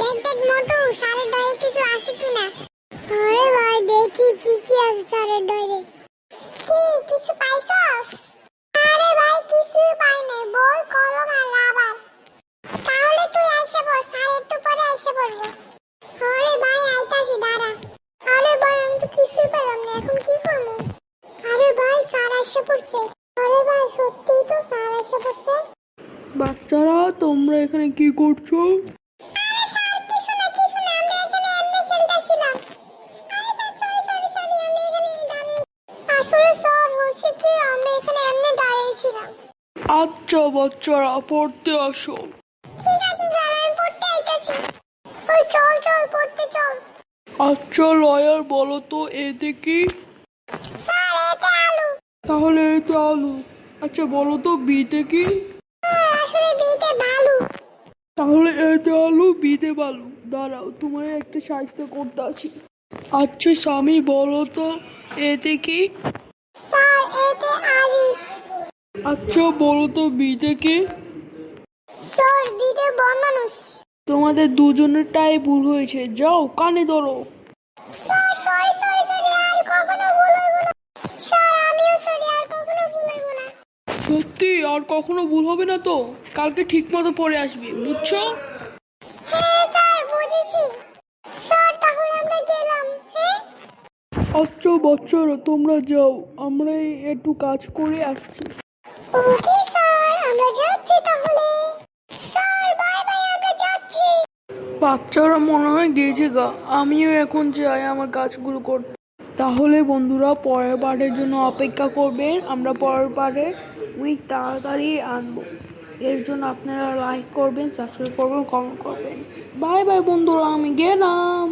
দেখ দেখ মোটু স্যারের ডয়ে কিছু আছে কিনা। আরে ভাই দেখি কি কি আছে স্যারের ডয়ে। কি কিছু পাইছস? আরে ভাই কিছু পাই নাই, বই কলম আর রাবার। তাহলে তুই আইসা বল, স্যার একটু পরে আইসা বলবো। আরে ভাই আইতাছি দাঁড়া। আরে ভাই আমি তো কিছুই পেলাম না, এখন কি করবো? আরে ভাই স্যার আইসা পড়ছে। আরে ভাই সত্যিই তো স্যার আইসা পড়ছে। বাচ্চারা তোমরা এখানে কি করছো? আরে স্যার কিছু না আমরা এখানে এমনি খেলতেছিলাম। আরে স্যার সরি আমরা এখানে দাঁড়িয়ে। আসলে স্যার হচ্ছে কি আমরা এখানে এমনি দাঁড়িয়েছিলাম। আচ্ছা বাচ্চারা পড়তে আসো। ঠিক আছে স্যার আমি পড়তে আইতাছি। ওই চল পড়তে চল। আচ্ছা লয়ার বলো তো এতে কি? স্যার এতে আলু। তাহলে এতে আলু। আচ্ছা বলো তো বিতে কি? আসলে বিতে বালু। তাহলে এতে আলু বিতে বালু। দাঁড়াও তোমার একটা সাহায্য করতে আছি। আচ্ছা স্বামী বলো তো এতে কি? স্যার এতে আলিফ। আচ্ছা বলো তো বিতে কি? স্যার বিতে বনমানুষ। তোমাদের দুজনেরটাই ভুল হয়েছে, যাও কানে ধরো। স্যার সরি আর কখনো ভুল হইব না। স্যার আমিও সরি আর কখনো ভুল হইব না। সত্যি আর কখনো ভুল হবে না তো? কালকে ঠিক মতো পড়ে আসবে, বুঝছো? হ্যাঁ স্যার বুঝেছি। স্যার তাহলে আমরা গেলাম। হ্যাঁ আচ্ছা বাচ্চারা তোমরা যাও, আমরা একটু কাজ করে আসছি। ওকে স্যার আমরা যাচ্ছি তাহলে। স্যার বাই বাই আমরা যাচ্ছি। বাচ্চারা মনে হয় গেছে গা, আমিও এখন যাই আমার কাজগুলো করতে। তাহলে বন্ধুরা পরের পার্টের জন্য অপেক্ষা করবেন, আমরা পরের পার্টে অনেক তাড়াতাড়ি আনবো। এর জন্য আপনারা লাইক করবেন, সাবস্ক্রাইব করবেন, কমেন্ট করবেন। বাই বাই বন্ধুরা, আমি গেলাম।